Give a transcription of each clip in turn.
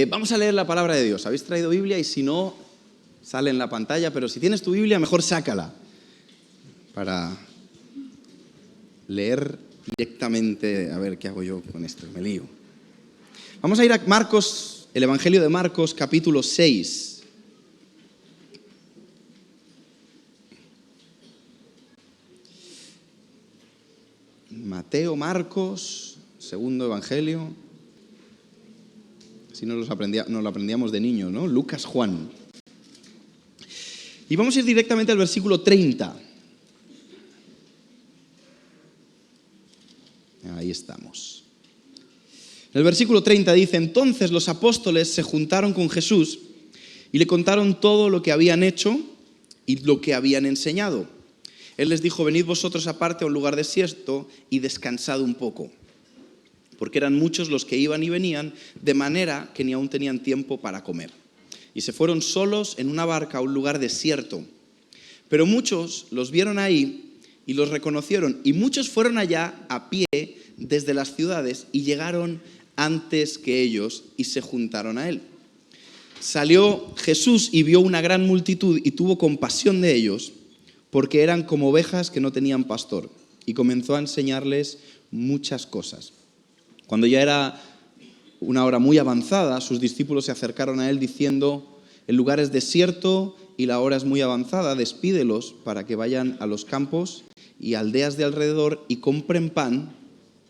Vamos a leer la palabra de Dios. ¿Habéis traído Biblia? Y si no, sale en la pantalla, pero si tienes tu Biblia, mejor sácala para leer directamente. A ver, ¿qué hago yo con esto? Me lío. Vamos a ir a Marcos, el Evangelio de Marcos, capítulo 6. Mateo, Marcos, segundo Evangelio. Si no nos lo aprendíamos de niños, ¿no? Lucas, Juan. Y vamos a ir directamente al versículo 30. Ahí estamos. El versículo 30 dice: entonces los apóstoles se juntaron con Jesús y le contaron todo lo que habían hecho y lo que habían enseñado. Él les dijo: venid vosotros aparte a un lugar desierto y descansad un poco. Porque eran muchos los que iban y venían, de manera que ni aún tenían tiempo para comer. Y se fueron solos en una barca a un lugar desierto. Pero muchos los vieron ahí y los reconocieron, y muchos fueron allá a pie desde las ciudades y llegaron antes que ellos y se juntaron a él. Salió Jesús y vio una gran multitud y tuvo compasión de ellos, porque eran como ovejas que no tenían pastor, y comenzó a enseñarles muchas cosas. Cuando ya era una hora muy avanzada, sus discípulos se acercaron a él diciendo: el lugar es desierto y la hora es muy avanzada, despídelos para que vayan a los campos y aldeas de alrededor y compren pan,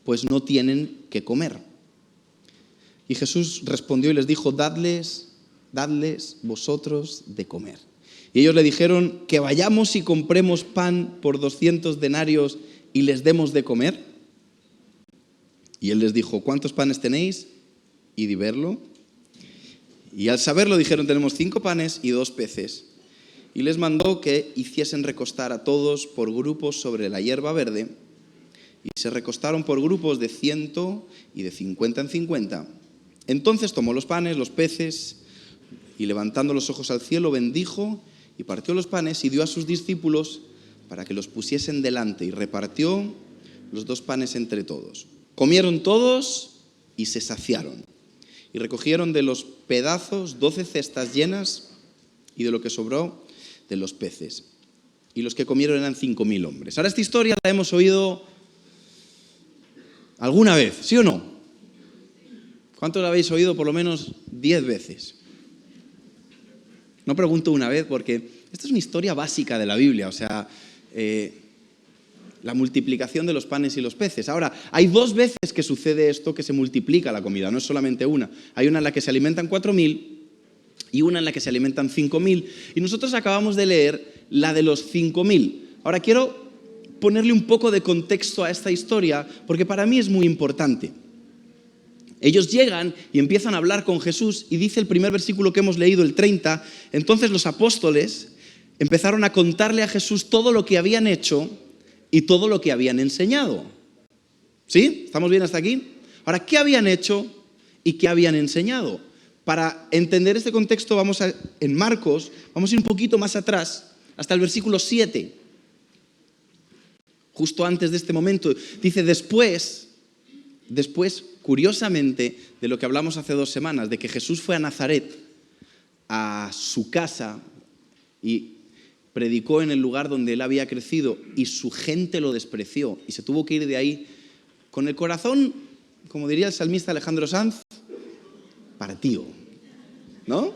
pues no tienen que comer. Y Jesús respondió y les dijo: dadles vosotros de comer. Y ellos le dijeron: que vayamos y compremos pan por 200 denarios y les demos de comer. Y él les dijo: ¿cuántos panes tenéis? Y di verlo. Y al saberlo dijeron: tenemos 5 panes y 2 peces. Y les mandó que hiciesen recostar a todos por grupos sobre la hierba verde. Y se recostaron por grupos de 100 y de 50 en 50. Entonces tomó los panes, los peces, y levantando los ojos al cielo, bendijo y partió los panes y dio a sus discípulos para que los pusiesen delante. Y repartió los 2 panes entre todos. Comieron todos y se saciaron. Y recogieron de los pedazos 12 cestas llenas y de lo que sobró de los peces. Y los que comieron eran 5.000 hombres. Ahora esta historia la hemos oído alguna vez, ¿sí o no? ¿Cuántos la habéis oído? Por lo menos 10 veces. No pregunto una vez porque esta es una historia básica de la Biblia, o sea, la multiplicación de los panes y los peces. Ahora, hay 2 veces que sucede esto, que se multiplica la comida, no es solamente una. Hay una en la que se alimentan 4.000 y una en la que se alimentan 5.000. Y nosotros acabamos de leer la de los 5.000. Ahora, quiero ponerle un poco de contexto a esta historia, porque para mí es muy importante. Ellos llegan y empiezan a hablar con Jesús, y dice el primer versículo que hemos leído, el 30, entonces los apóstoles empezaron a contarle a Jesús todo lo que habían hecho y todo lo que habían enseñado. ¿Sí? ¿Estamos bien hasta aquí? Ahora, ¿qué habían hecho y qué habían enseñado? Para entender este contexto en Marcos, vamos a ir un poquito más atrás, hasta el versículo 7. Justo antes de este momento, dice después, curiosamente, de lo que hablamos hace 2 semanas, de que Jesús fue a Nazaret, a su casa, y predicó en el lugar donde él había crecido, y su gente lo despreció, y se tuvo que ir de ahí con el corazón, como diría el salmista Alejandro Sanz, partido, ¿no?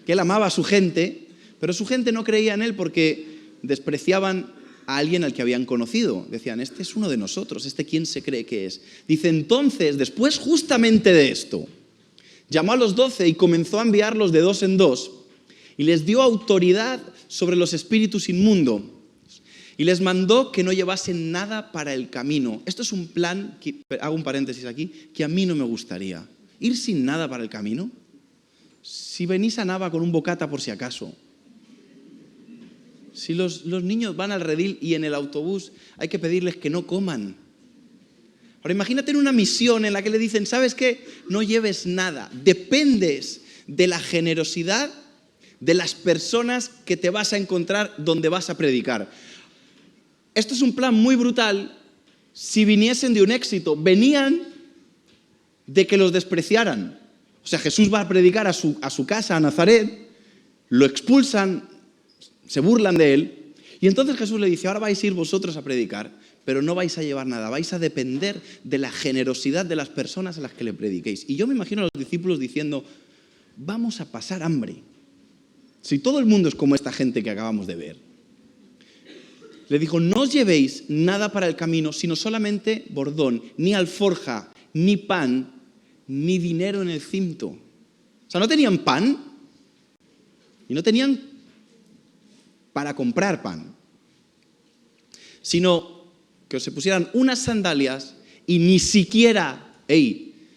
Que él amaba a su gente, pero su gente no creía en él porque despreciaban a alguien al que habían conocido. Decían: este es uno de nosotros, ¿este quién se cree que es? Dice: entonces, después justamente de esto, llamó a los 12 y comenzó a enviarlos de 2 en 2, y les dio autoridad sobre los espíritus inmundos, y les mandó que no llevasen nada para el camino. Esto es un plan, hago un paréntesis aquí, que a mí no me gustaría. Ir sin nada para el camino. Si venís a Nava con un bocata por si acaso. Si los niños van al redil y en el autobús hay que pedirles que no coman. Ahora imagínate en una misión en la que le dicen: ¿sabes qué? No lleves nada. Dependes de la generosidad de las personas que te vas a encontrar donde vas a predicar. Esto es un plan muy brutal si viniesen de un éxito. Venían de que los despreciaran. O sea, Jesús va a predicar a su casa, a Nazaret, lo expulsan, se burlan de él, y entonces Jesús le dice, ahora vais a ir vosotros a predicar, pero no vais a llevar nada, vais a depender de la generosidad de las personas a las que le prediquéis. Y yo me imagino a los discípulos diciendo, vamos a pasar hambre. Si todo el mundo es como esta gente que acabamos de ver. Le dijo, no os llevéis nada para el camino, sino solamente bordón, ni alforja, ni pan, ni dinero en el cinto. O sea, no tenían pan y no tenían para comprar pan, sino que se pusieran unas sandalias y ni siquiera,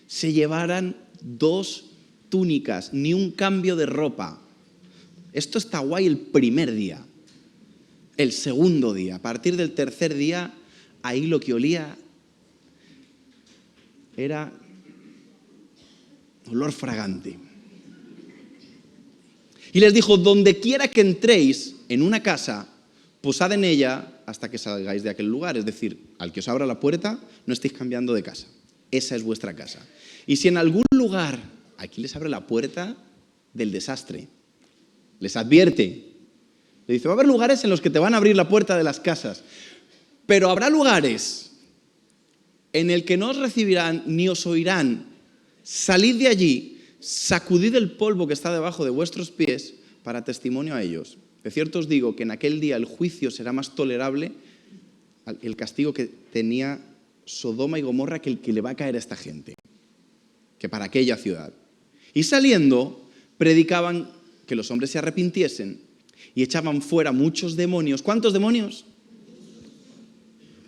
se llevaran 2 túnicas, ni un cambio de ropa. Esto está guay el primer día. El segundo día, a partir del tercer día, ahí lo que olía era olor fragante. Y les dijo, donde quiera que entréis en una casa, posad en ella hasta que salgáis de aquel lugar. Es decir, al que os abra la puerta, no estéis cambiando de casa. Esa es vuestra casa. Y si en algún lugar, aquí les abre la puerta del desastre, les advierte, le dice, va a haber lugares en los que te van a abrir la puerta de las casas, pero habrá lugares en el que no os recibirán ni os oirán. Salid de allí, sacudid el polvo que está debajo de vuestros pies para testimonio a ellos. De cierto os digo que en aquel día el juicio será más tolerable, el castigo que tenía Sodoma y Gomorra, que el que le va a caer a esta gente, que para aquella ciudad. Y saliendo, predicaban que los hombres se arrepintiesen y echaban fuera muchos demonios. ¿Cuántos demonios?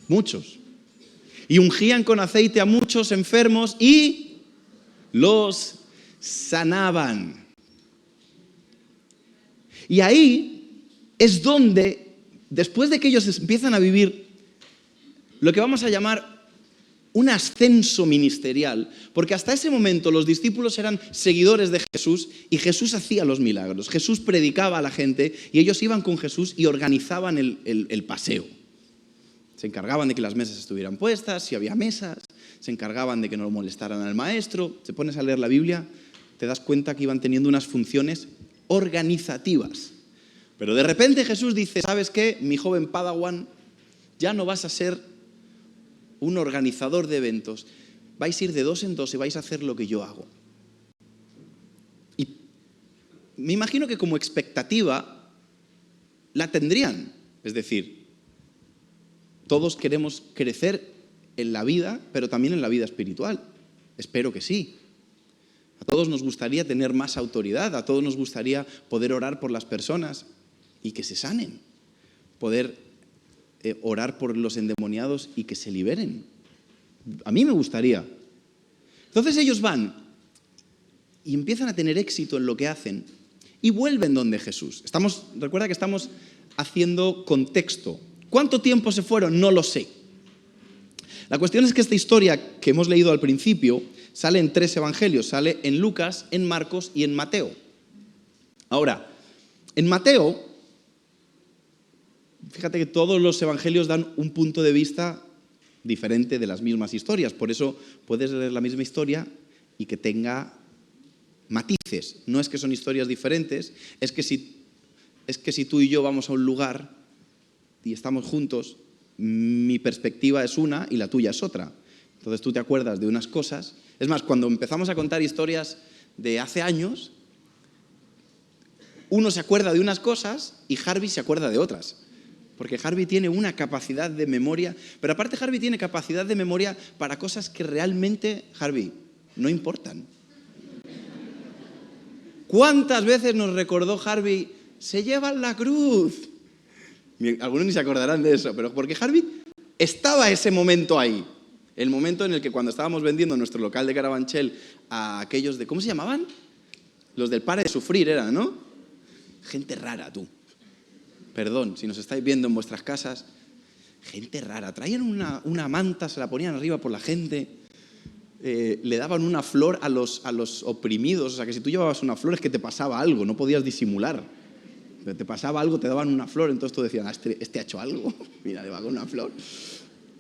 Muchos. Y ungían con aceite a muchos enfermos y los sanaban. Y ahí es donde, después de que ellos empiezan a vivir lo que vamos a llamar un ascenso ministerial, porque hasta ese momento los discípulos eran seguidores de Jesús y Jesús hacía los milagros. Jesús predicaba a la gente y ellos iban con Jesús y organizaban el paseo. Se encargaban de que las mesas estuvieran puestas, si había mesas, se encargaban de que no lo molestaran al maestro. Te pones a leer la Biblia, te das cuenta que iban teniendo unas funciones organizativas. Pero de repente Jesús dice, ¿sabes qué? Mi joven Padawan, ya no vas a ser un organizador de eventos, vais a ir de 2 en 2 y vais a hacer lo que yo hago. Y me imagino que como expectativa la tendrían. Es decir, todos queremos crecer en la vida, pero también en la vida espiritual. Espero que sí. A todos nos gustaría tener más autoridad, a todos nos gustaría poder orar por las personas y que se sanen, poder orar por los endemoniados y que se liberen. A mí me gustaría. Entonces ellos van y empiezan a tener éxito en lo que hacen y vuelven donde Jesús. Recuerda que estamos haciendo contexto. ¿Cuánto tiempo se fueron? No lo sé. La cuestión es que esta historia que hemos leído al principio sale en 3 evangelios. Sale en Lucas, en Marcos y en Mateo. Ahora, en Mateo, fíjate que todos los evangelios dan un punto de vista diferente de las mismas historias. Por eso puedes leer la misma historia y que tenga matices. No es que son historias diferentes, es que si tú y yo vamos a un lugar y estamos juntos, mi perspectiva es una y la tuya es otra. Entonces tú te acuerdas de unas cosas. Es más, cuando empezamos a contar historias de hace años, uno se acuerda de unas cosas y Harvey se acuerda de otras. Porque Harvey tiene una capacidad de memoria, pero aparte Harvey tiene capacidad de memoria para cosas que realmente, Harvey, no importan. ¿Cuántas veces nos recordó Harvey, se llevan la cruz? Algunos ni se acordarán de eso, pero porque Harvey estaba ese momento ahí. El momento en el que cuando estábamos vendiendo nuestro local de Carabanchel a aquellos de, ¿cómo se llamaban? Los del Pare de Sufrir eran, ¿no? Gente rara, tú. Perdón, si nos estáis viendo en vuestras casas, gente rara. Traían una manta, se la ponían arriba por la gente, le daban una flor a los oprimidos. O sea, que si tú llevabas una flor es que te pasaba algo, no podías disimular. Te pasaba algo, te daban una flor, entonces tú decías, este ha hecho algo, mira, le va con una flor.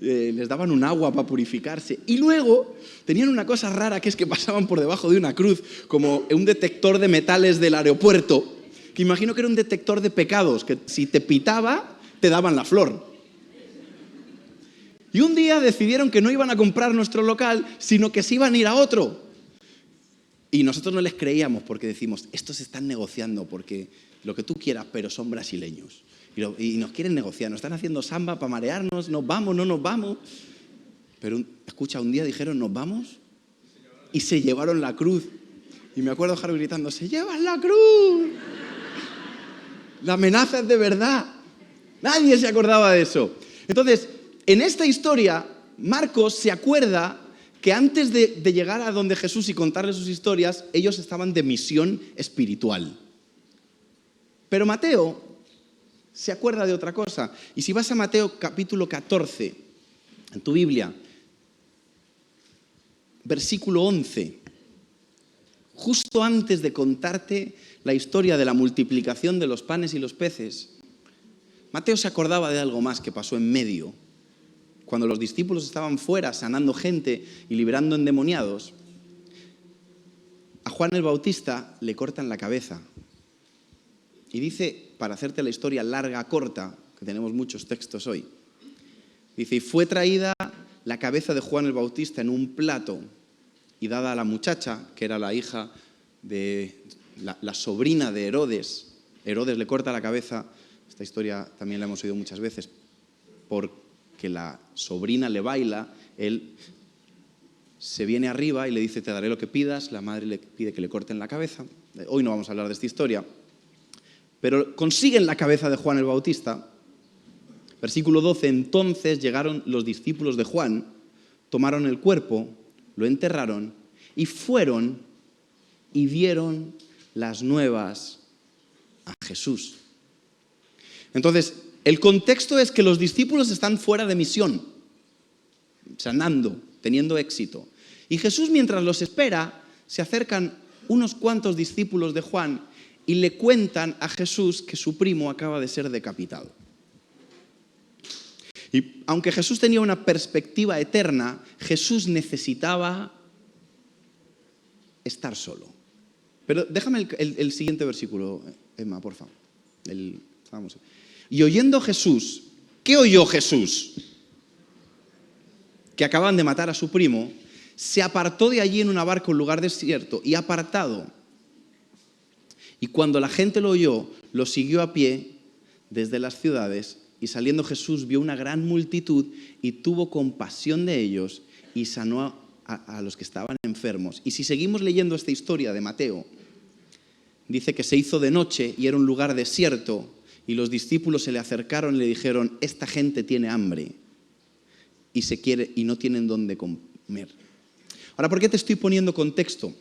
les daban un agua para purificarse. Y luego tenían una cosa rara, que es que pasaban por debajo de una cruz, como un detector de metales del aeropuerto, que imagino que era un detector de pecados, que si te pitaba, te daban la flor. Y un día decidieron que no iban a comprar nuestro local, sino que se iban a ir a otro. Y nosotros no les creíamos porque decimos, estos están negociando porque lo que tú quieras, pero son brasileños. Y nos quieren negociar, nos están haciendo samba para marearnos, nos vamos, no nos vamos. Pero escucha, un día dijeron, ¿nos vamos? Y se llevaron la cruz. Y me acuerdo Harold gritando, ¡se llevan la cruz! La amenaza es de verdad. Nadie se acordaba de eso. Entonces, en esta historia, Marcos se acuerda que antes de llegar a donde Jesús y contarle sus historias, ellos estaban de misión espiritual. Pero Mateo se acuerda de otra cosa. Y si vas a Mateo capítulo 14, en tu Biblia, versículo 11, justo antes de contarte la historia de la multiplicación de los panes y los peces, Mateo se acordaba de algo más que pasó en medio. Cuando los discípulos estaban fuera sanando gente y liberando endemoniados, a Juan el Bautista le cortan la cabeza. Y dice, para hacerte la historia larga, corta, que tenemos muchos textos hoy, dice, y fue traída la cabeza de Juan el Bautista en un plato y dada a la muchacha, que era la hija de la sobrina de Herodes. Herodes le corta la cabeza, esta historia también la hemos oído muchas veces, porque la sobrina le baila, él se viene arriba y le dice, te daré lo que pidas, la madre le pide que le corten la cabeza. Hoy no vamos a hablar de esta historia, pero consiguen la cabeza de Juan el Bautista. Versículo 12, entonces llegaron los discípulos de Juan, tomaron el cuerpo, lo enterraron y fueron y dieron las nuevas a Jesús. Entonces, el contexto es que los discípulos están fuera de misión, sanando, teniendo éxito. Y Jesús, mientras los espera, se acercan unos cuantos discípulos de Juan y le cuentan a Jesús que su primo acaba de ser decapitado. Y aunque Jesús tenía una perspectiva eterna, Jesús necesitaba estar solo. Pero déjame el siguiente versículo, Emma, por favor. Y oyendo Jesús, ¿qué oyó Jesús? Que acaban de matar a su primo, se apartó de allí en una barca, un lugar desierto, y apartado. Y cuando la gente lo oyó, lo siguió a pie desde las ciudades, y saliendo Jesús vio una gran multitud y tuvo compasión de ellos y sanó a los que estaban enfermos. Y si seguimos leyendo esta historia de Mateo, dice que se hizo de noche y era un lugar desierto, y los discípulos se le acercaron y le dijeron, esta gente tiene hambre y no tienen dónde comer. Ahora, ¿por qué te estoy poniendo contexto?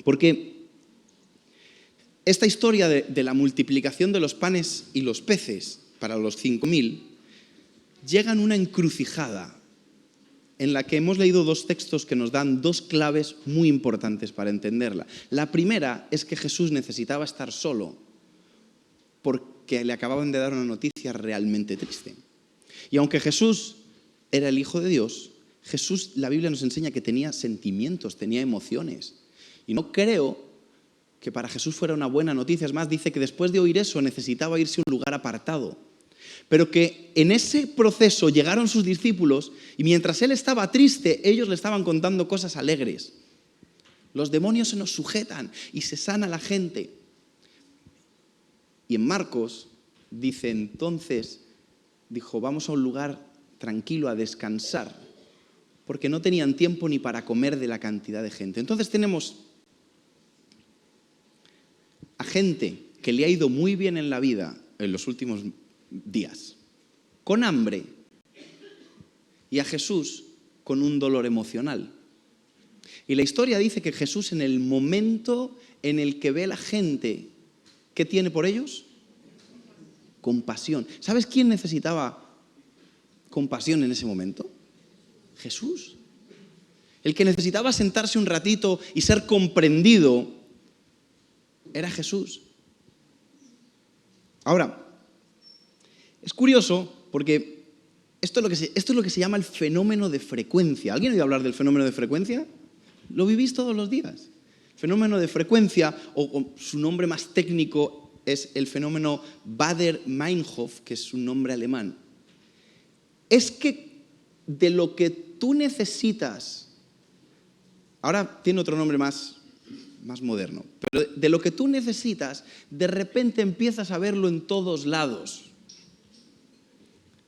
Porque esta historia de la multiplicación de los panes y los peces para los 5.000 llega en una encrucijada en la que hemos leído dos textos que nos dan dos claves muy importantes para entenderla. La primera es que Jesús necesitaba estar solo porque le acababan de dar una noticia realmente triste. Y aunque Jesús era el Hijo de Dios, Jesús, la Biblia nos enseña que tenía sentimientos, tenía emociones. Y no creo que para Jesús fuera una buena noticia. Es más, dice que después de oír eso necesitaba irse a un lugar apartado. Pero que en ese proceso llegaron sus discípulos y mientras él estaba triste, ellos le estaban contando cosas alegres. Los demonios se nos sujetan y se sana la gente. Y en Marcos dice entonces, dijo, vamos a un lugar tranquilo a descansar, porque no tenían tiempo ni para comer de la cantidad de gente. Entonces tenemos a gente que le ha ido muy bien en la vida en los últimos días, con hambre, y a Jesús con un dolor emocional. Y la historia dice que Jesús, en el momento en el que ve a la gente, ¿qué tiene por ellos? Compasión. ¿Sabes quién necesitaba compasión en ese momento? Jesús. El que necesitaba sentarse un ratito y ser comprendido era Jesús. Ahora, es curioso porque Esto es lo que se llama el fenómeno de frecuencia. ¿Alguien ha oído hablar del fenómeno de frecuencia? Lo vivís todos los días. El fenómeno de frecuencia, o su nombre más técnico es el fenómeno Baader-Meinhof, que es un nombre alemán. Es que de lo que tú necesitas, ahora tiene otro nombre más moderno, pero de lo que tú necesitas, de repente empiezas a verlo en todos lados.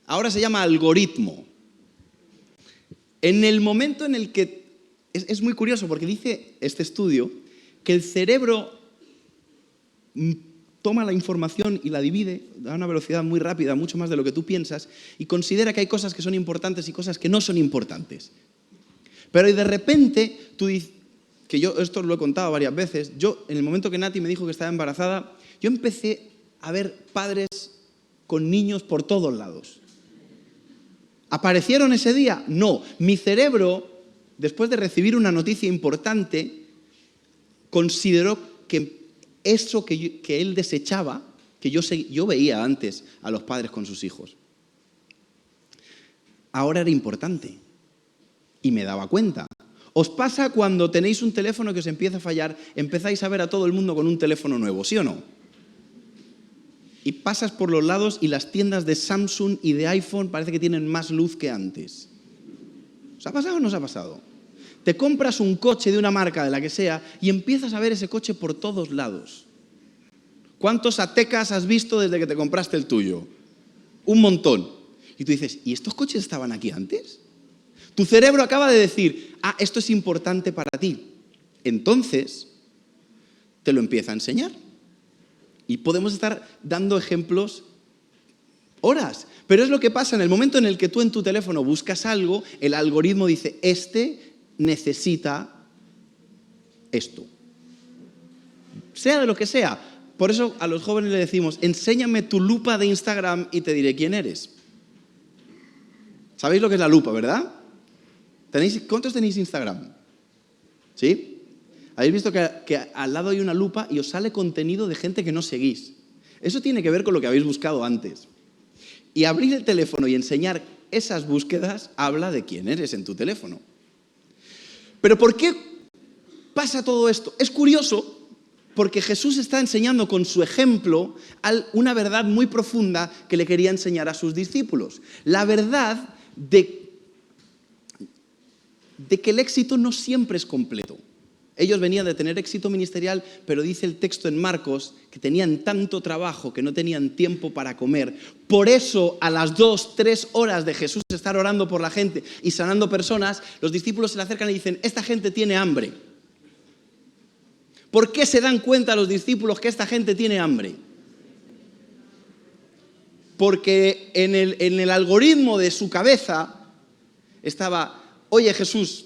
Ahora se llama algoritmo. En el momento en el que... Es muy curioso porque dice este estudio que el cerebro toma la información y la divide a una velocidad muy rápida, mucho más de lo que tú piensas, y considera que hay cosas que son importantes y cosas que no son importantes. Pero de repente, tú dices, que yo esto lo he contado varias veces, yo en el momento que Nati me dijo que estaba embarazada, yo empecé a ver padres con niños por todos lados. ¿Aparecieron ese día? No. Mi cerebro, después de recibir una noticia importante, consideró que eso que él desechaba, que yo veía antes a los padres con sus hijos, ahora era importante. Y me daba cuenta. ¿Os pasa cuando tenéis un teléfono que os empieza a fallar, empezáis a ver a todo el mundo con un teléfono nuevo, ¿sí o no? Y pasas por los lados y las tiendas de Samsung y de iPhone parece que tienen más luz que antes. ¿Os ha pasado o no os ha pasado? Te compras un coche de una marca, de la que sea, y empiezas a ver ese coche por todos lados. ¿Cuántos Atecas has visto desde que te compraste el tuyo? Un montón. Y tú dices, ¿y estos coches estaban aquí antes? Tu cerebro acaba de decir, esto es importante para ti. Entonces, te lo empieza a enseñar. Y podemos estar dando ejemplos horas. Pero es lo que pasa en el momento en el que tú en tu teléfono buscas algo, el algoritmo dice, este necesita esto. Sea de lo que sea. Por eso a los jóvenes le decimos, enséñame tu lupa de Instagram y te diré quién eres. ¿Sabéis lo que es la lupa, verdad? ¿Cuántos tenéis Instagram? ¿Sí? Habéis visto que al lado hay una lupa y os sale contenido de gente que no seguís. Eso tiene que ver con lo que habéis buscado antes. Y abrir el teléfono y enseñar esas búsquedas habla de quién eres en tu teléfono. Pero ¿por qué pasa todo esto? Es curioso porque Jesús está enseñando con su ejemplo una verdad muy profunda que le quería enseñar a sus discípulos. La verdad de que el éxito no siempre es completo. Ellos venían de tener éxito ministerial, pero dice el texto en Marcos que tenían tanto trabajo que no tenían tiempo para comer. Por eso, a las 2-3 horas de Jesús estar orando por la gente y sanando personas, los discípulos se le acercan y dicen, esta gente tiene hambre. ¿Por qué se dan cuenta los discípulos que esta gente tiene hambre? Porque en el algoritmo de su cabeza estaba, oye Jesús,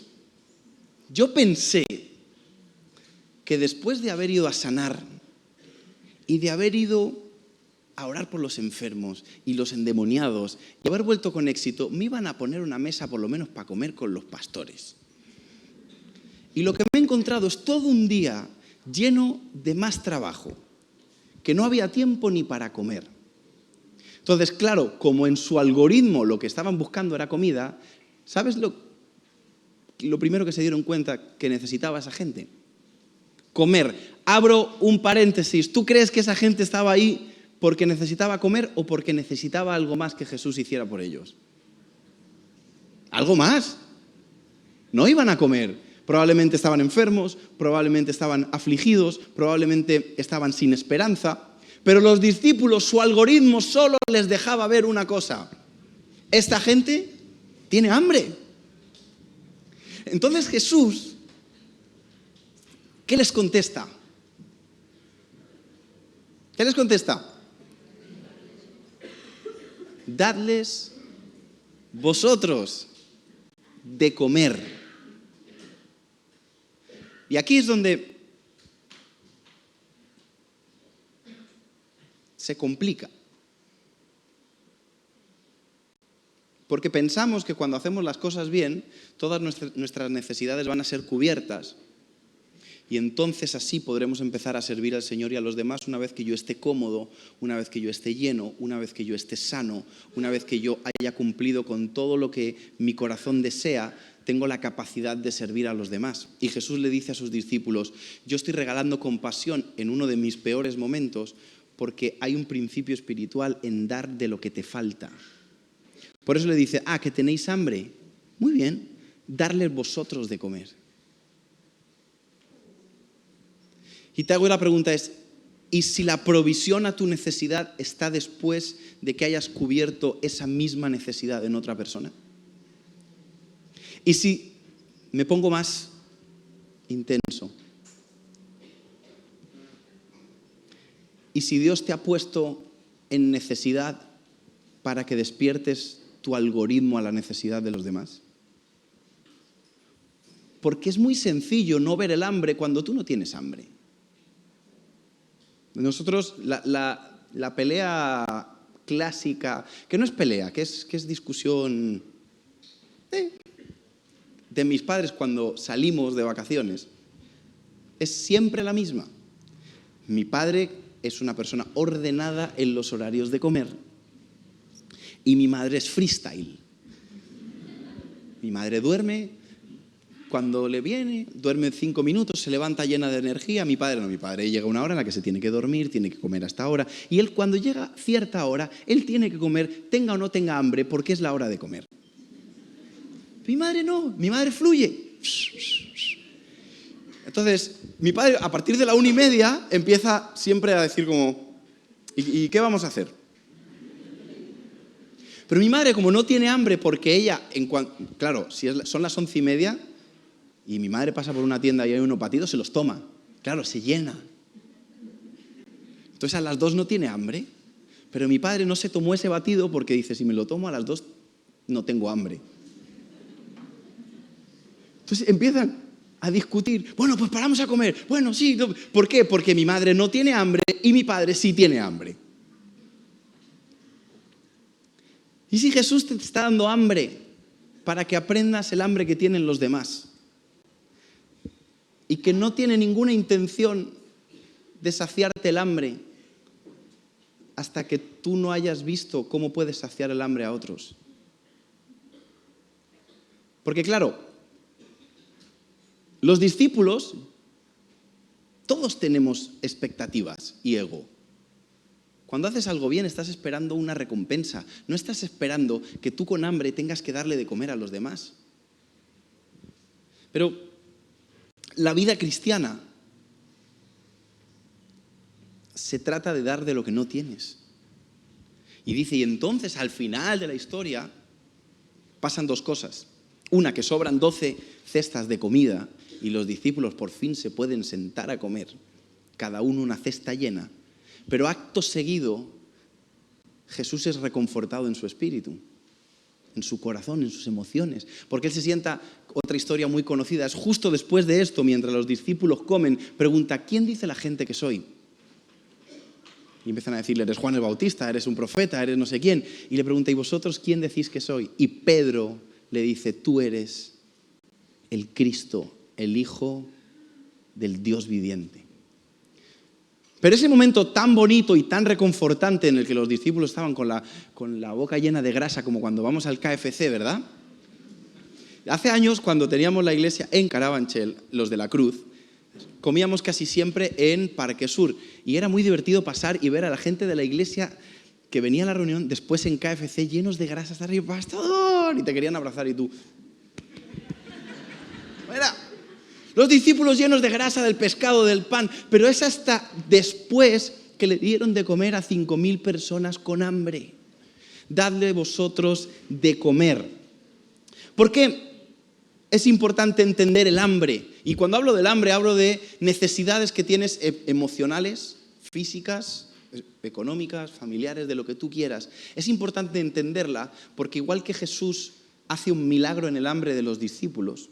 yo pensé que después de haber ido a sanar y de haber ido a orar por los enfermos y los endemoniados y haber vuelto con éxito, me iban a poner una mesa por lo menos para comer con los pastores. Y lo que me he encontrado es todo un día lleno de más trabajo, que no había tiempo ni para comer. Entonces, claro, como en su algoritmo lo que estaban buscando era comida, ¿sabes lo primero que se dieron cuenta que necesitaba esa gente? Comer. Abro un paréntesis. ¿Tú crees que esa gente estaba ahí porque necesitaba comer o porque necesitaba algo más que Jesús hiciera por ellos? ¿Algo más? No iban a comer. Probablemente estaban enfermos, probablemente estaban afligidos, probablemente estaban sin esperanza. Pero los discípulos, su algoritmo solo les dejaba ver una cosa. Esta gente tiene hambre. Entonces Jesús, ¿qué les contesta? ¿Qué les contesta? Dadles vosotros de comer. Y aquí es donde se complica. Porque pensamos que cuando hacemos las cosas bien, todas nuestras necesidades van a ser cubiertas. Y entonces así podremos empezar a servir al Señor y a los demás una vez que yo esté cómodo, una vez que yo esté lleno, una vez que yo esté sano, una vez que yo haya cumplido con todo lo que mi corazón desea, tengo la capacidad de servir a los demás. Y Jesús le dice a sus discípulos, yo estoy regalando compasión en uno de mis peores momentos porque hay un principio espiritual en dar de lo que te falta. Por eso le dice, ¿que tenéis hambre? Muy bien, darles vosotros de comer. Y te hago la pregunta ¿y si la provisión a tu necesidad está después de que hayas cubierto esa misma necesidad en otra persona? Y si me pongo más intenso, ¿y si Dios te ha puesto en necesidad para que despiertes tu algoritmo a la necesidad de los demás? Porque es muy sencillo no ver el hambre cuando tú no tienes hambre. Nosotros, la pelea clásica, que no es pelea, que es discusión de mis padres cuando salimos de vacaciones, es siempre la misma. Mi padre es una persona ordenada en los horarios de comer y mi madre es freestyle. Mi madre duerme cuando le viene, duerme 5 minutos, se levanta llena de energía. Mi padre no, mi padre llega una hora en la que se tiene que dormir, tiene que comer hasta ahora. Y él cuando llega cierta hora, él tiene que comer, tenga o no tenga hambre, porque es la hora de comer. Mi madre no, mi madre fluye. Entonces, mi padre a partir de la 1:30 empieza siempre a decir como, ¿y qué vamos a hacer? Pero mi madre, como no tiene hambre, porque ella, claro, si son las 11:30 y mi madre pasa por una tienda y hay unos batidos, se los toma. Claro, se llena. Entonces a las 2 no tiene hambre. Pero mi padre no se tomó ese batido porque dice, si me lo tomo a las 2 no tengo hambre. Entonces empiezan a discutir. Bueno, pues paramos a comer. Bueno, sí. No. ¿Por qué? Porque mi madre no tiene hambre y mi padre sí tiene hambre. ¿Y si Jesús te está dando hambre para que aprendas el hambre que tienen los demás? Y que no tiene ninguna intención de saciarte el hambre hasta que tú no hayas visto cómo puedes saciar el hambre a otros. Porque claro, los discípulos, todos tenemos expectativas y ego. Cuando haces algo bien estás esperando una recompensa, no estás esperando que tú con hambre tengas que darle de comer a los demás. Pero la vida cristiana se trata de dar de lo que no tienes. Y dice, y entonces al final de la historia pasan 2 cosas. Una, que sobran 12 cestas de comida y los discípulos por fin se pueden sentar a comer, cada uno una cesta llena. Pero acto seguido, Jesús es reconfortado en su espíritu, en su corazón, en sus emociones. Porque él se sienta, otra historia muy conocida, es justo después de esto, mientras los discípulos comen, pregunta, ¿quién dice la gente que soy? Y empiezan a decirle, eres Juan el Bautista, eres un profeta, eres no sé quién. Y le pregunta, ¿y vosotros quién decís que soy? Y Pedro le dice, tú eres el Cristo, el Hijo del Dios viviente. Pero ese momento tan bonito y tan reconfortante en el que los discípulos estaban con la boca llena de grasa, como cuando vamos al KFC, ¿verdad? Hace años, cuando teníamos la iglesia en Carabanchel, los de la Cruz, comíamos casi siempre en Parque Sur. Y era muy divertido pasar y ver a la gente de la iglesia que venía a la reunión después en KFC llenos de grasa hasta arriba, ¡pastor! Y te querían abrazar y tú... Mira, los discípulos llenos de grasa del pescado, del pan, pero es hasta después que le dieron de comer a 5.000 personas con hambre. Dadle vosotros de comer. ¿Por qué es importante entender el hambre? Y cuando hablo del hambre, hablo de necesidades que tienes emocionales, físicas, económicas, familiares, de lo que tú quieras. Es importante entenderla porque igual que Jesús hace un milagro en el hambre de los discípulos,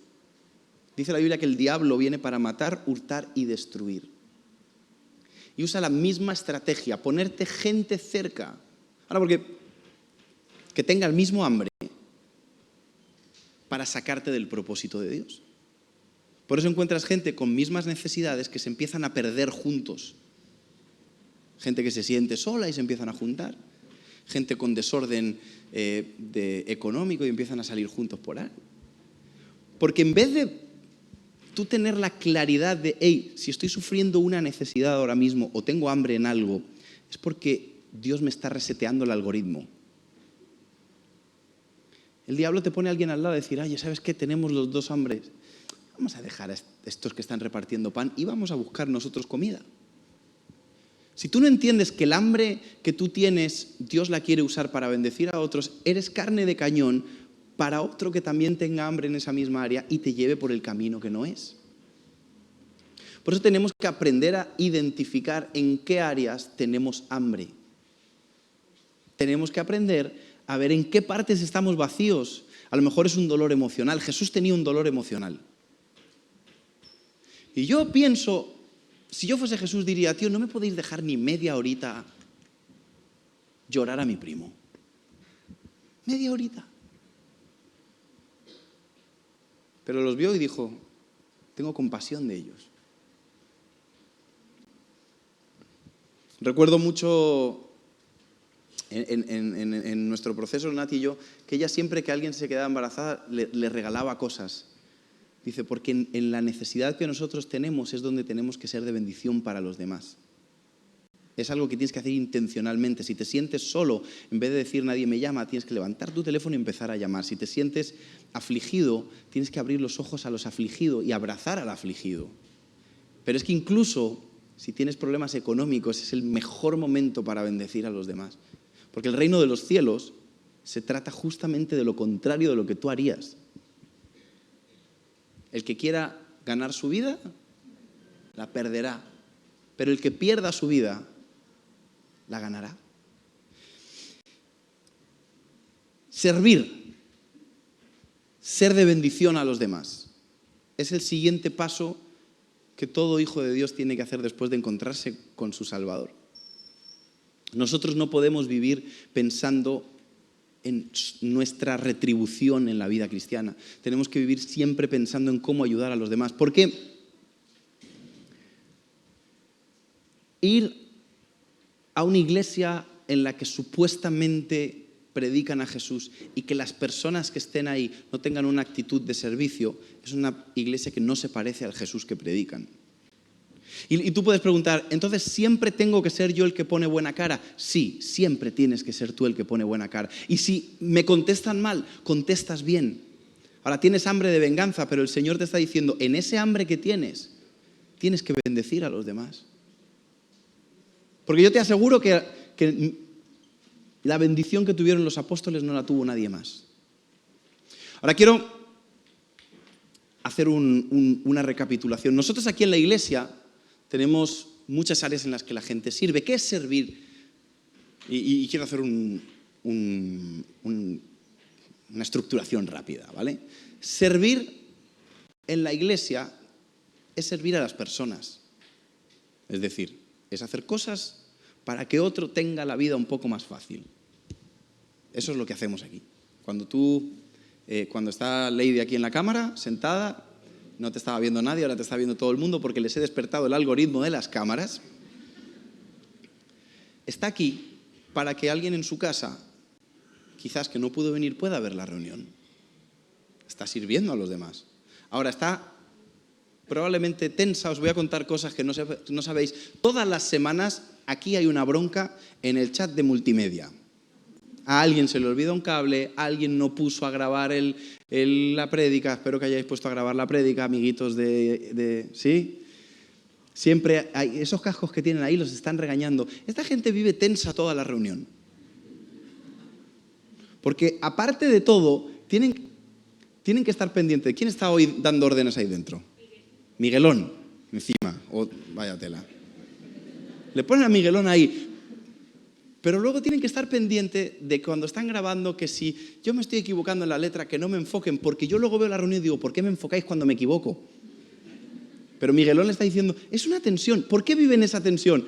dice la Biblia que el diablo viene para matar, hurtar y destruir. Y usa la misma estrategia, ponerte gente cerca. Ahora, porque que tenga el mismo hambre para sacarte del propósito de Dios. Por eso encuentras gente con mismas necesidades que se empiezan a perder juntos. Gente que se siente sola y se empiezan a juntar. Gente con desorden económico y empiezan a salir juntos por ahí. Porque en vez de tú tener la claridad de, hey, si estoy sufriendo una necesidad ahora mismo o tengo hambre en algo, es porque Dios me está reseteando el algoritmo. El diablo te pone a alguien al lado y decir, oye, ¿sabes qué? Tenemos los dos hambres. Vamos a dejar a estos que están repartiendo pan y vamos a buscar nosotros comida. Si tú no entiendes que el hambre que tú tienes, Dios la quiere usar para bendecir a otros, eres carne de cañón para otro que también tenga hambre en esa misma área y te lleve por el camino que no es. Por eso tenemos que aprender a identificar en qué áreas tenemos hambre. Tenemos que aprender a ver en qué partes estamos vacíos. A lo mejor es un dolor emocional. Jesús tenía un dolor emocional. Y yo pienso, si yo fuese Jesús diría, tío, no me podéis dejar ni media horita llorar a mi primo. Media horita. Pero los vio y dijo, tengo compasión de ellos. Recuerdo mucho en nuestro proceso, Nati y yo, que ella siempre que alguien se quedaba embarazada le regalaba cosas. Dice, porque en la necesidad que nosotros tenemos es donde tenemos que ser de bendición para los demás. Es algo que tienes que hacer intencionalmente. Si te sientes solo, en vez de decir nadie me llama, tienes que levantar tu teléfono y empezar a llamar. Si te sientes afligido, tienes que abrir los ojos a los afligidos y abrazar al afligido. Pero es que incluso si tienes problemas económicos, es el mejor momento para bendecir a los demás. Porque el reino de los cielos se trata justamente de lo contrario de lo que tú harías. El que quiera ganar su vida, la perderá. Pero el que pierda su vida, la ganará. Servir, ser de bendición a los demás, es el siguiente paso que todo hijo de Dios tiene que hacer después de encontrarse con su Salvador. Nosotros no podemos vivir pensando en nuestra retribución en la vida cristiana. Tenemos que vivir siempre pensando en cómo ayudar a los demás. Porque ir a una iglesia en la que supuestamente predican a Jesús y que las personas que estén ahí no tengan una actitud de servicio, es una iglesia que no se parece al Jesús que predican. Y tú puedes preguntar, ¿entonces siempre tengo que ser yo el que pone buena cara? Sí, siempre tienes que ser tú el que pone buena cara. Y si me contestan mal, contestas bien. Ahora tienes hambre de venganza, pero el Señor te está diciendo, en ese hambre que tienes que bendecir a los demás. Porque yo te aseguro que la bendición que tuvieron los apóstoles no la tuvo nadie más. Ahora quiero hacer una recapitulación. Nosotros aquí en la iglesia tenemos muchas áreas en las que la gente sirve. ¿Qué es servir? Y quiero hacer una estructuración rápida, ¿vale? Servir en la iglesia es servir a las personas. Es decir, es hacer cosas para que otro tenga la vida un poco más fácil. Eso es lo que hacemos aquí. Cuando está Lady aquí en la cámara, sentada, no te estaba viendo nadie, ahora te está viendo todo el mundo porque les he despertado el algoritmo de las cámaras. Está aquí para que alguien en su casa, quizás que no pudo venir, pueda ver la reunión. Está sirviendo a los demás. Ahora está probablemente tensa, os voy a contar cosas que no sabéis. Todas las semanas aquí hay una bronca en el chat de multimedia. A alguien se le olvida un cable, alguien no puso a grabar la prédica. Espero que hayáis puesto a grabar la prédica, amiguitos ¿sí? Siempre hay esos cascos que tienen ahí, los están regañando. Esta gente vive tensa toda la reunión. Porque aparte de todo, tienen que estar pendientes. ¿Quién está hoy dando órdenes ahí dentro? Miguelón, encima. Vaya tela. Le ponen a Miguelón ahí. Pero luego tienen que estar pendientes de cuando están grabando que si yo me estoy equivocando en la letra, que no me enfoquen, porque yo luego veo la reunión y digo, ¿por qué me enfocáis cuando me equivoco? Pero Miguelón le está diciendo, es una tensión. ¿Por qué viven esa tensión?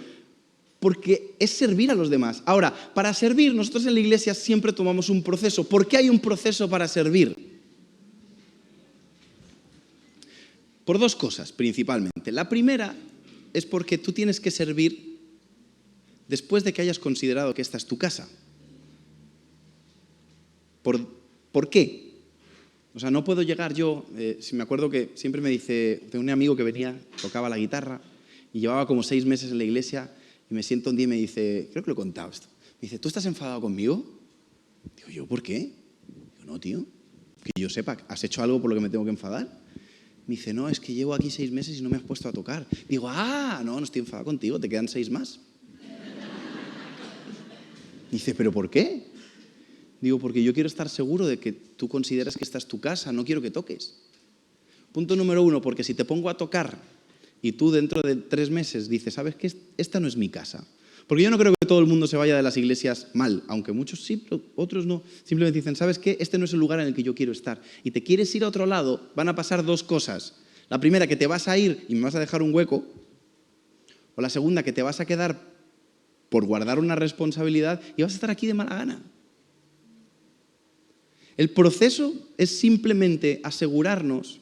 Porque es servir a los demás. Ahora, para servir, nosotros en la iglesia siempre tomamos un proceso. ¿Por qué hay un proceso para servir? Por dos cosas, principalmente. La primera es porque tú tienes que servir después de que hayas considerado que esta es tu casa. ¿Por qué? O sea, no puedo llegar yo, si me acuerdo que siempre me dice, tengo un amigo que venía, tocaba la guitarra y llevaba como 6 meses en la iglesia y me siento un día y me dice, creo que lo he contado esto, me dice, ¿tú estás enfadado conmigo? Digo, ¿yo por qué? Digo, no, tío, que yo sepa, ¿has hecho algo por lo que me tengo que enfadar? Me dice, no, es que llevo aquí 6 meses y no me has puesto a tocar. Digo, no estoy enfadado contigo, te quedan 6 más. Dice, ¿pero por qué? Digo, porque yo quiero estar seguro de que tú consideras que esta es tu casa, no quiero que toques. Punto número 1, porque si te pongo a tocar y tú dentro de 3 meses dices, ¿sabes qué? Esta no es mi casa. Porque yo no creo que todo el mundo se vaya de las iglesias mal, aunque muchos sí, pero otros no. Simplemente dicen, ¿sabes qué? Este no es el lugar en el que yo quiero estar. Y te quieres ir a otro lado, van a pasar 2 cosas. La primera, que te vas a ir y me vas a dejar un hueco. O la segunda, que te vas a quedar por guardar una responsabilidad y vas a estar aquí de mala gana. El proceso es simplemente asegurarnos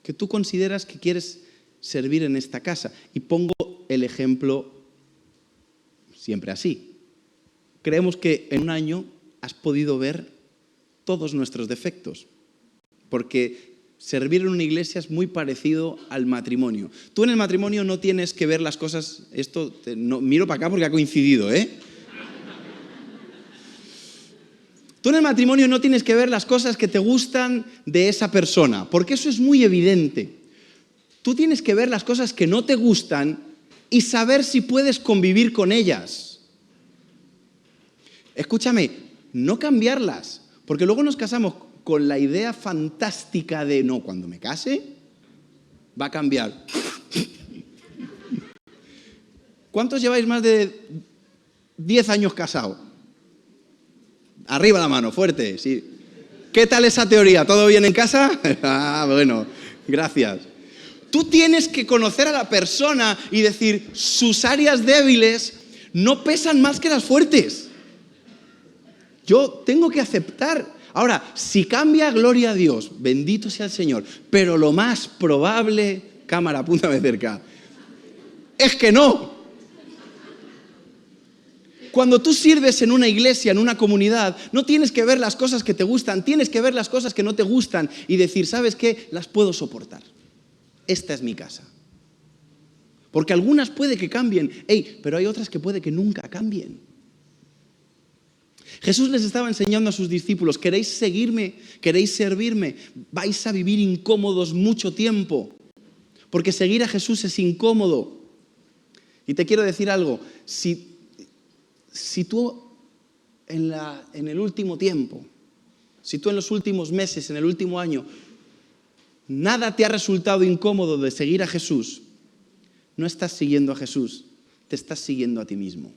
que tú consideras que quieres servir en esta casa. Y pongo el ejemplo siempre así. Creemos que en un año has podido ver todos nuestros defectos, porque servir en una iglesia es muy parecido al matrimonio. Tú en el matrimonio no tienes que ver las cosas, miro para acá porque ha coincidido, Tú en el matrimonio no tienes que ver las cosas que te gustan de esa persona, porque eso es muy evidente. Tú tienes que ver las cosas que no te gustan y saber si puedes convivir con ellas. Escúchame, no cambiarlas, porque luego nos casamos con la idea fantástica de, no, cuando me case, va a cambiar. ¿Cuántos lleváis más de 10 años casados? Arriba la mano, fuerte, sí. ¿Qué tal esa teoría? ¿Todo bien en casa? Bueno, gracias. Tú tienes que conocer a la persona y decir, sus áreas débiles no pesan más que las fuertes. Yo tengo que aceptar. Ahora, si cambia, gloria a Dios, bendito sea el Señor. Pero lo más probable, cámara, apúntame cerca, es que no. Cuando tú sirves en una iglesia, en una comunidad, no tienes que ver las cosas que te gustan, tienes que ver las cosas que no te gustan y decir, ¿sabes qué? Las puedo soportar. Esta es mi casa. Porque algunas puede que cambien, pero hay otras que puede que nunca cambien. Jesús les estaba enseñando a sus discípulos, ¿queréis seguirme? ¿Queréis servirme? Vais a vivir incómodos mucho tiempo, porque seguir a Jesús es incómodo. Y te quiero decir algo, si tú en el último tiempo, si tú en los últimos meses, en el último año, nada te ha resultado incómodo de seguir a Jesús, no estás siguiendo a Jesús, te estás siguiendo a ti mismo.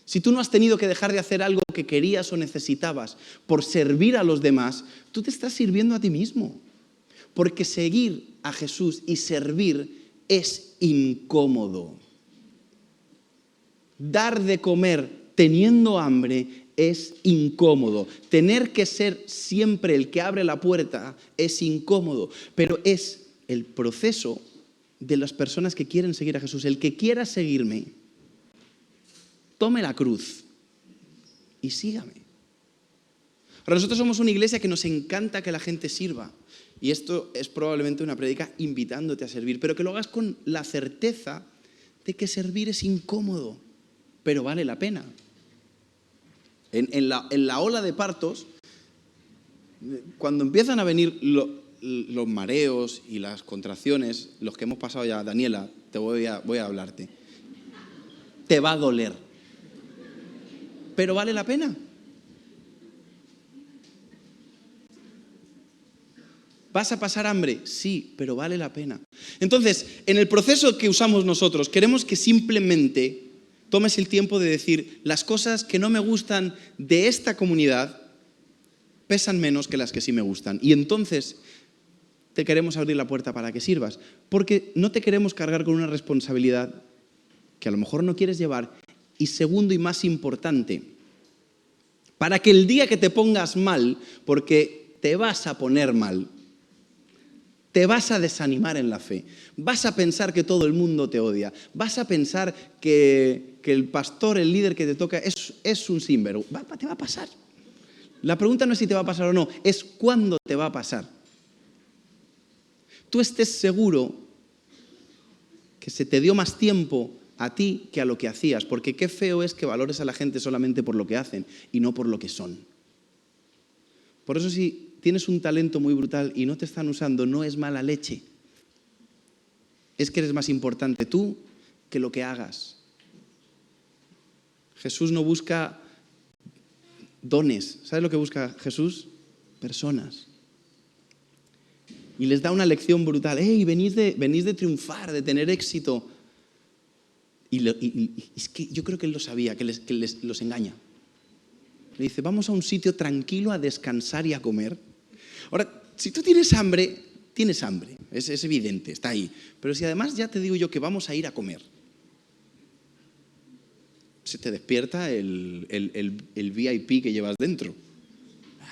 Si tú no has tenido que dejar de hacer algo que querías o necesitabas por servir a los demás, tú te estás sirviendo a ti mismo. Porque seguir a Jesús y servir es incómodo. Dar de comer teniendo hambre es incómodo. Tener que ser siempre el que abre la puerta es incómodo. Pero es el proceso de las personas que quieren seguir a Jesús. El que quiera seguirme, tome la cruz y sígame. Ahora, nosotros somos una iglesia que nos encanta que la gente sirva. Y esto es probablemente una prédica invitándote a servir, pero que lo hagas con la certeza de que servir es incómodo, pero vale la pena. En la ola de partos, cuando empiezan a venir los mareos y las contracciones, los que hemos pasado ya, Daniela, voy a hablarte. Te va a doler, pero vale la pena. ¿Vas a pasar hambre? Sí, pero vale la pena. Entonces, en el proceso que usamos nosotros, queremos que simplemente tomes el tiempo de decir, las cosas que no me gustan de esta comunidad pesan menos que las que sí me gustan. Y entonces te queremos abrir la puerta para que sirvas, porque no te queremos cargar con una responsabilidad que a lo mejor no quieres llevar. Y segundo y más importante, para que el día que te pongas mal, porque te vas a poner mal, te vas a desanimar en la fe, vas a pensar que todo el mundo te odia, vas a pensar que el pastor, el líder que te toca es un sinvergüenza. Te va a pasar. La pregunta no es si te va a pasar o no, es cuándo te va a pasar. Tú estés seguro que se te dio más tiempo a ti que a lo que hacías, porque qué feo es que valores a la gente solamente por lo que hacen y no por lo que son. Por eso si tienes un talento muy brutal y no te están usando, no es mala leche. Es que eres más importante tú que lo que hagas. Jesús no busca dones. ¿Sabes lo que busca Jesús? Personas. Y les da una lección brutal. ¡Hey, venís de triunfar, de tener éxito! Y es que yo creo que él lo sabía, que los engaña. Le dice, vamos a un sitio tranquilo a descansar y a comer. Ahora, si tú tienes hambre, es evidente, está ahí. Pero si además ya te digo yo que vamos a ir a comer, se te despierta el VIP que llevas dentro.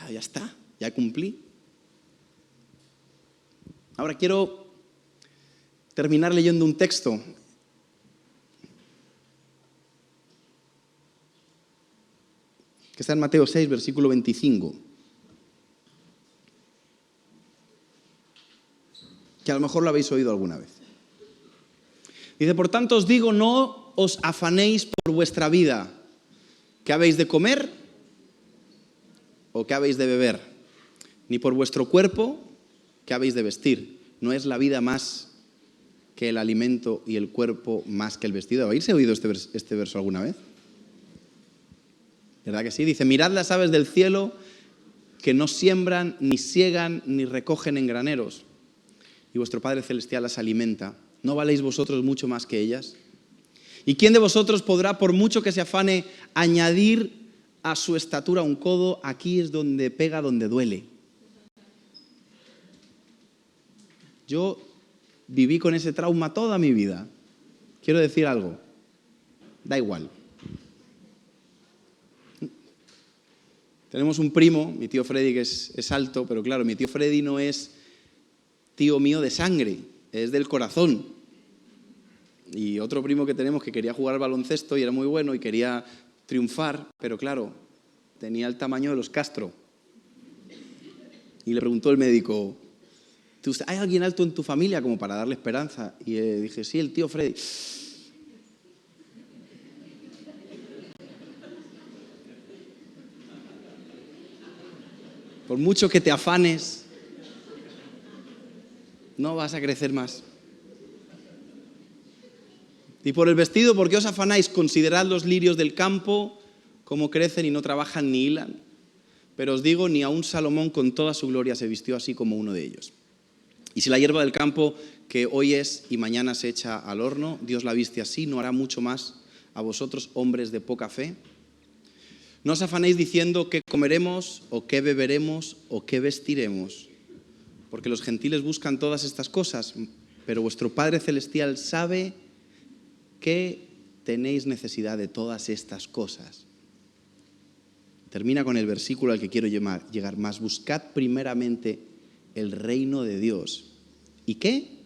Ya está, ya cumplí. Ahora quiero terminar leyendo un texto que está en Mateo 6, versículo 25. Que a lo mejor lo habéis oído alguna vez. Dice, por tanto os digo, no os afanéis por vuestra vida, ¿qué habéis de comer o qué habéis de beber? Ni por vuestro cuerpo, ¿qué habéis de vestir? ¿No es la vida más que el alimento y el cuerpo más que el vestido? ¿Habéis oído este verso alguna vez? ¿Verdad que sí? Dice, mirad las aves del cielo que no siembran, ni siegan, ni recogen en graneros, y vuestro Padre Celestial las alimenta. ¿No valéis vosotros mucho más que ellas? ¿Y quién de vosotros podrá, por mucho que se afane, añadir a su estatura un codo? Aquí es donde pega, donde duele. Yo viví con ese trauma toda mi vida. Quiero decir algo, da igual. Tenemos un primo, mi tío Freddy, que es alto, pero claro, mi tío Freddy no es tío mío de sangre, es del corazón. Y otro primo que tenemos que quería jugar al baloncesto y era muy bueno y quería triunfar, pero claro, tenía el tamaño de los Castro. Y le preguntó el médico, ¿hay alguien alto en tu familia como para darle esperanza? Y dije, sí, el tío Freddy. Por mucho que te afanes, no vas a crecer más. Y por el vestido, ¿por qué os afanáis? Considerad los lirios del campo, cómo crecen y no trabajan ni hilan. Pero os digo, ni aun Salomón con toda su gloria se vistió así como uno de ellos. Y si la hierba del campo, que hoy es y mañana se echa al horno, Dios la viste así, ¿no hará mucho más a vosotros, hombres de poca fe? No os afanéis diciendo qué comeremos, o qué beberemos, o qué vestiremos, porque los gentiles buscan todas estas cosas, pero vuestro Padre Celestial sabe que tenéis necesidad de todas estas cosas. Termina con el versículo al que quiero llegar. Mas buscad primeramente el reino de Dios. ¿Y qué?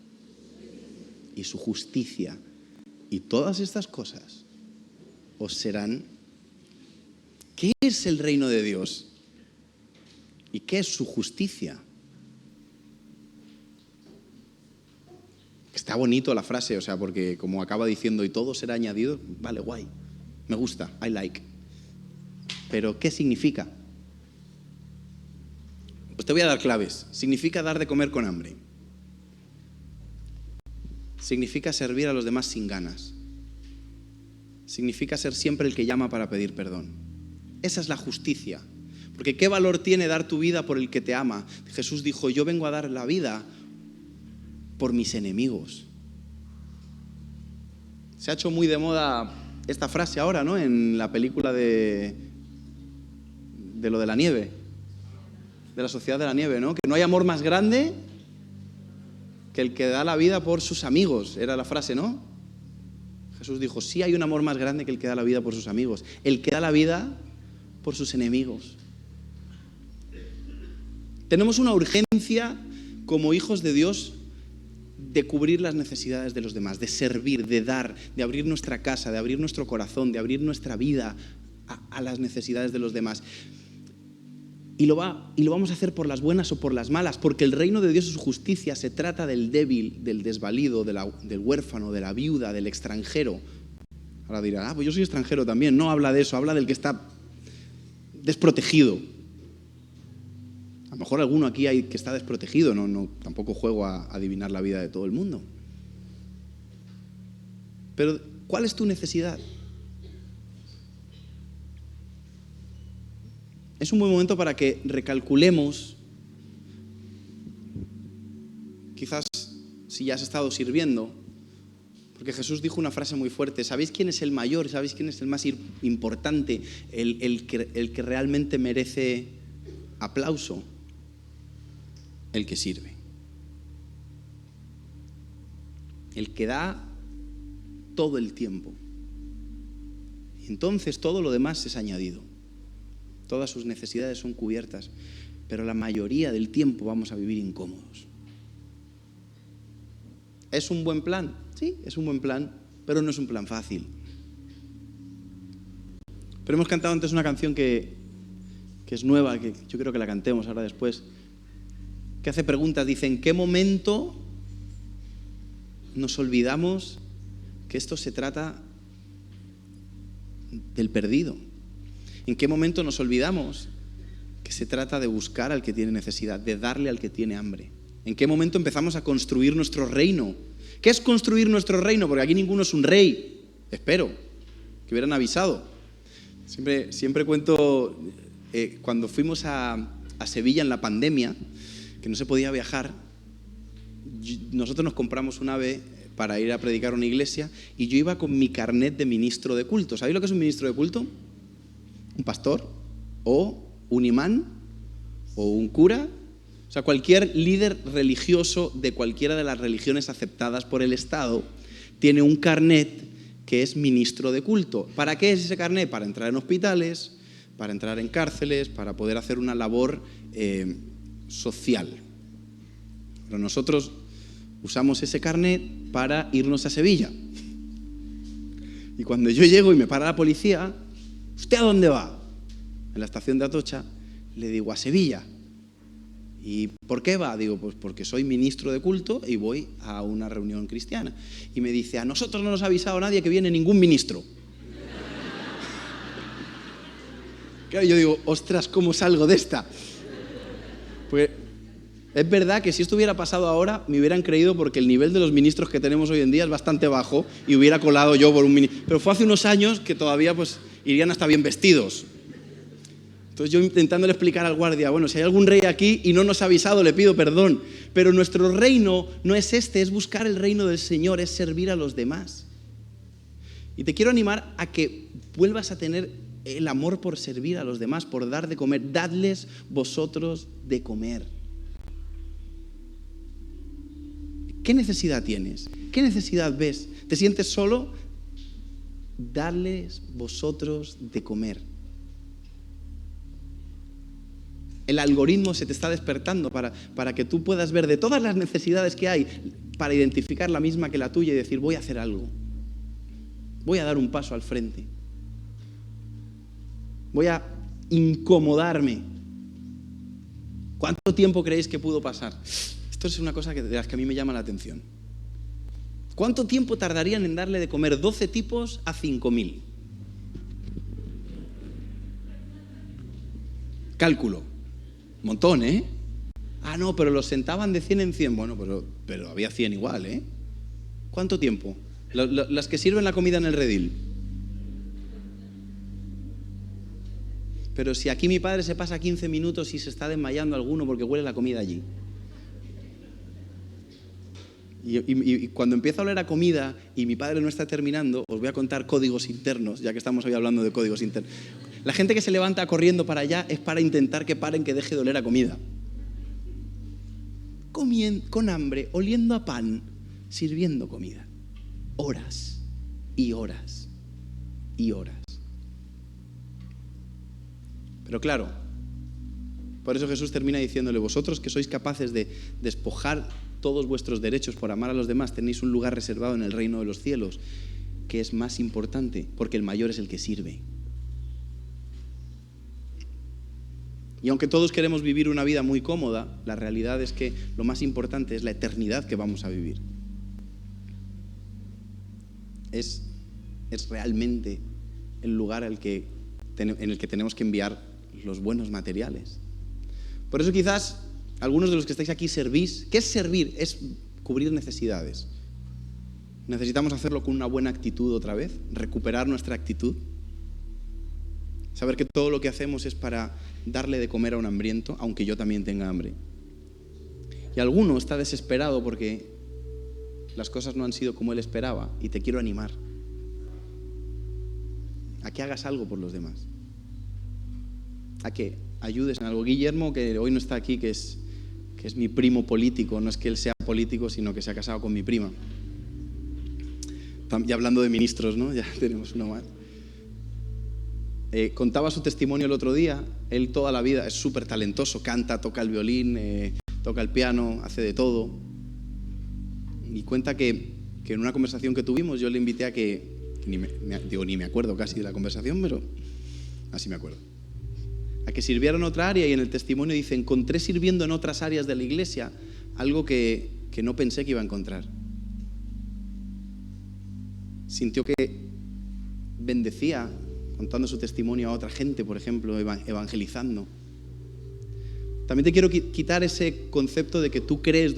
Y su justicia. Y todas estas cosas os serán. ¿Qué es el reino de Dios? ¿Y qué es su justicia? Está bonito la frase, porque como acaba diciendo, y todo será añadido, vale, guay, me gusta, I like. Pero, ¿qué significa? Pues te voy a dar claves. Significa dar de comer con hambre. Significa servir a los demás sin ganas. Significa ser siempre el que llama para pedir perdón. Esa es la justicia. Porque ¿qué valor tiene dar tu vida por el que te ama? Jesús dijo, yo vengo a dar la vida por mis enemigos. Se ha hecho muy de moda esta frase ahora, ¿no? En la película de lo de la nieve, de la sociedad de la nieve, ¿no? Que no hay amor más grande que el que da la vida por sus amigos, era la frase, ¿no? Jesús dijo, sí hay un amor más grande que el que da la vida por sus amigos, el que da la vida por sus enemigos. Tenemos una urgencia como hijos de Dios, de cubrir las necesidades de los demás, de servir, de dar, de abrir nuestra casa, de abrir nuestro corazón, de abrir nuestra vida a las necesidades de los demás. Y lo vamos a hacer por las buenas o por las malas, porque el reino de Dios y su justicia se trata del débil, del desvalido, del huérfano, de la viuda, del extranjero. Ahora dirá, pues yo soy extranjero también. No habla de eso, habla del que está desprotegido. A lo mejor alguno aquí hay que está desprotegido, tampoco juego a adivinar la vida de todo el mundo. Pero, ¿cuál es tu necesidad? Es un buen momento para que recalculemos, quizás si ya has estado sirviendo, porque Jesús dijo una frase muy fuerte: ¿sabéis quién es el mayor? ¿Sabéis quién es el más importante? El que realmente merece aplauso. El que sirve. El que da todo el tiempo. Y entonces todo lo demás es añadido. Todas sus necesidades son cubiertas, pero la mayoría del tiempo vamos a vivir incómodos. ¿Es un buen plan? Sí, es un buen plan, pero no es un plan fácil. Pero hemos cantado antes una canción que es nueva, que yo creo que la cantemos ahora después, que hace preguntas. Dice: ¿en qué momento nos olvidamos que esto se trata del perdido? ¿En qué momento nos olvidamos que se trata de buscar al que tiene necesidad, de darle al que tiene hambre? ¿En qué momento empezamos a construir nuestro reino? ¿Qué es construir nuestro reino? Porque aquí ninguno es un rey. Espero que hubieran avisado. Siempre cuento, cuando fuimos a Sevilla en la pandemia, que no se podía viajar, nosotros nos compramos un AVE para ir a predicar a una iglesia y yo iba con mi carnet de ministro de culto. ¿Sabéis lo que es un ministro de culto? Un pastor o un imán o un cura, o sea, cualquier líder religioso de cualquiera de las religiones aceptadas por el Estado tiene un carnet que es ministro de culto. ¿Para qué es ese carnet? Para entrar en hospitales, para entrar en cárceles, para poder hacer una labor social. Pero nosotros usamos ese carnet para irnos a Sevilla. Y cuando yo llego y me para la policía: ¿usted a dónde va? En la estación de Atocha. Le digo: a Sevilla. ¿Y por qué va? Digo: pues porque soy ministro de culto y voy a una reunión cristiana. Y me dice: a nosotros no nos ha avisado nadie que viene ningún ministro. Claro, yo digo: ostras, ¿cómo salgo de esta? Pues es verdad que si esto hubiera pasado ahora me hubieran creído, porque el nivel de los ministros que tenemos hoy en día es bastante bajo y hubiera colado yo por un ministro. Pero fue hace unos años que todavía pues irían hasta bien vestidos. Entonces yo intentándole explicar al guardia: bueno, si hay algún rey aquí y no nos ha avisado, le pido perdón. Pero nuestro reino no es este, es buscar el reino del Señor, es servir a los demás. Y te quiero animar a que vuelvas a tener el amor por servir a los demás, por dar de comer. Dadles vosotros de comer. ¿Qué necesidad tienes? ¿Qué necesidad ves? ¿Te sientes solo? Dadles vosotros de comer. El algoritmo se te está despertando para que tú puedas ver de todas las necesidades que hay, para identificar la misma que la tuya y decir: voy a hacer algo. Voy a dar un paso al frente. Voy a incomodarme. ¿Cuánto tiempo creéis que pudo pasar? Esto es una cosa de las que a mí me llama la atención. ¿Cuánto tiempo tardarían en darle de comer 12 tipos a 5.000? Cálculo. Montón, ¿eh? Ah, no, pero los sentaban de 100 en 100. Bueno, pero había 100 igual, ¿eh? ¿Cuánto tiempo? Las que sirven la comida en el redil. Pero si aquí mi padre se pasa 15 minutos y se está desmayando alguno porque huele la comida allí. Y cuando empieza a oler a comida y mi padre no está terminando, os voy a contar códigos internos, ya que estamos hoy hablando de códigos internos. La gente que se levanta corriendo para allá es para intentar que paren, que deje de oler a comida. Con hambre, oliendo a pan, sirviendo comida. Horas y horas y horas. Pero claro, Por eso Jesús termina diciéndole: vosotros que sois capaces de despojar todos vuestros derechos por amar a los demás, tenéis un lugar reservado en el reino de los cielos, que es más importante, porque el mayor es el que sirve. Y aunque todos queremos vivir una vida muy cómoda, la realidad es que lo más importante es la eternidad que vamos a vivir. Es realmente el lugar en el que tenemos que enviar los buenos materiales. Por eso quizás algunos de los que estáis aquí servís. ¿Qué es servir? Es cubrir necesidades. Necesitamos hacerlo con una buena actitud otra vez, recuperar nuestra actitud. Saber que todo lo que hacemos es para darle de comer a un hambriento, aunque yo también tenga hambre. Y alguno está desesperado porque las cosas no han sido como él esperaba, y te quiero animar a que hagas algo por los demás, a que ayudes en algo. Guillermo, que hoy no está aquí, que es mi primo político, no es que él sea político, sino que se ha casado con mi prima. Ya hablando de ministros, ¿no? Ya tenemos uno más. Contaba su testimonio el otro día. Él toda la vida es súper talentoso, canta, toca el violín, toca el piano, hace de todo. Y cuenta que en una conversación que tuvimos yo le invité a que, ni me acuerdo casi de la conversación, pero así me acuerdo, a que sirviera en otra área, y en el testimonio dice: encontré sirviendo en otras áreas de la iglesia algo que no pensé que iba a encontrar. Sintió que bendecía contando su testimonio a otra gente, por ejemplo, evangelizando. También te quiero quitar ese concepto de que tú crees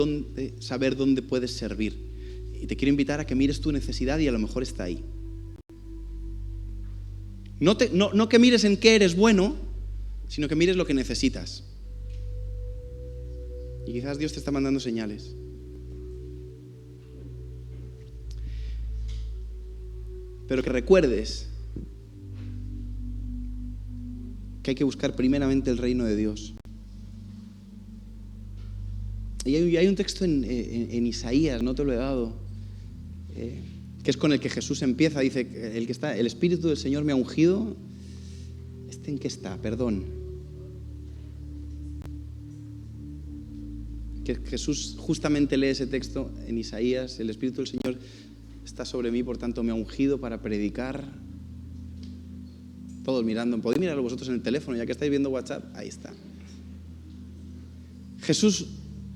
saber dónde puedes servir. Y te quiero invitar a que mires tu necesidad y a lo mejor está ahí. No que mires en qué eres bueno, sino que mires lo que necesitas. Y quizás Dios te está mandando señales. Pero que recuerdes que hay que buscar primeramente el reino de Dios. Y hay un texto en Isaías, no te lo he dado, que es con el que Jesús empieza. Dice: el Espíritu del Señor me ha ungido. ¿En qué está? Perdón. Que Jesús justamente lee ese texto en Isaías: el Espíritu del Señor está sobre mí, por tanto me ha ungido para predicar. Todos mirando, podéis mirarlo vosotros en el teléfono, ya que estáis viendo WhatsApp, ahí está. Jesús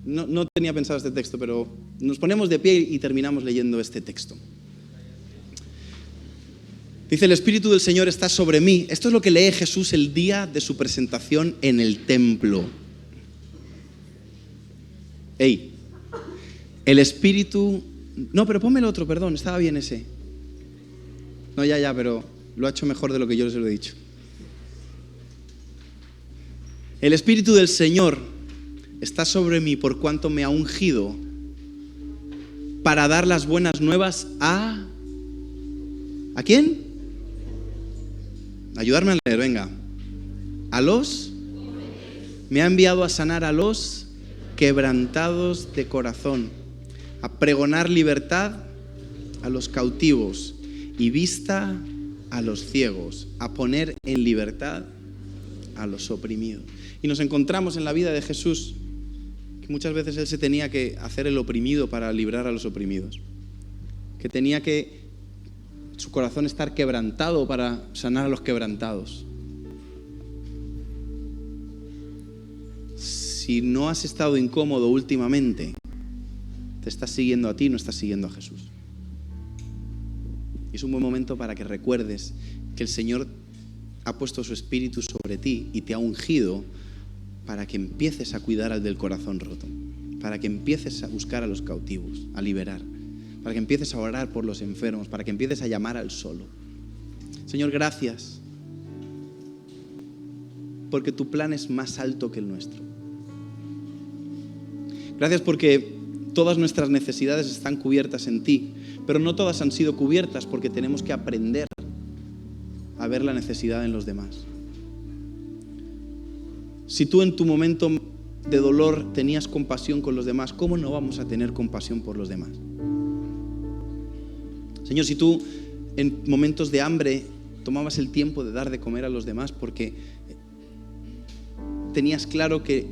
no tenía pensado este texto, pero nos ponemos de pie y terminamos leyendo este texto. Dice: el Espíritu del Señor está sobre mí. Esto es lo que lee Jesús el día de su presentación en el templo. El Espíritu... No, pero ponme el otro, perdón, estaba bien ese. No, ya, pero lo ha hecho mejor de lo que yo les lo he dicho. El Espíritu del Señor está sobre mí por cuanto me ha ungido para dar las buenas nuevas ¿a quién? Ayudarme a leer, venga. Me ha enviado a sanar a los quebrantados de corazón, a pregonar libertad a los cautivos y vista a los ciegos, a poner en libertad a los oprimidos. Y nos encontramos en la vida de Jesús que muchas veces Él se tenía que hacer el oprimido para librar a los oprimidos, que tenía que su corazón estar quebrantado para sanar a los quebrantados. Si no has estado incómodo últimamente, te estás siguiendo a ti, no estás siguiendo a Jesús. Y es un buen momento para que recuerdes que el Señor ha puesto su Espíritu sobre ti y te ha ungido para que empieces a cuidar al del corazón roto, para que empieces a buscar a los cautivos, a liberar, para que empieces a orar por los enfermos, para que empieces a llamar al solo. Señor, gracias, porque tu plan es más alto que el nuestro. Gracias porque todas nuestras necesidades están cubiertas en ti, pero no todas han sido cubiertas porque tenemos que aprender a ver la necesidad en los demás. Si tú en tu momento de dolor tenías compasión con los demás, ¿cómo no vamos a tener compasión por los demás? Señor, si tú en momentos de hambre tomabas el tiempo de dar de comer a los demás porque tenías claro que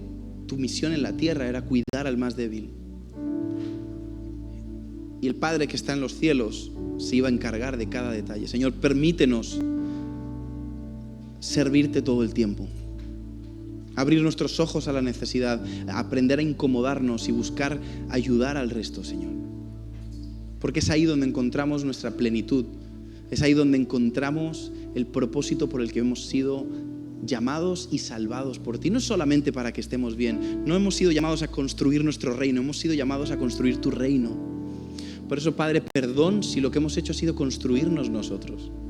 tu misión en la tierra era cuidar al más débil. Y el Padre que está en los cielos se iba a encargar de cada detalle. Señor, permítenos servirte todo el tiempo. Abrir nuestros ojos a la necesidad, aprender a incomodarnos y buscar ayudar al resto, Señor. Porque es ahí donde encontramos nuestra plenitud. Es ahí donde encontramos el propósito por el que hemos sido llamados y salvados por ti. No es solamente para que estemos bien. No hemos sido llamados a construir nuestro reino. Hemos sido llamados a construir tu reino. Por eso, Padre, perdón si lo que hemos hecho ha sido construirnos nosotros.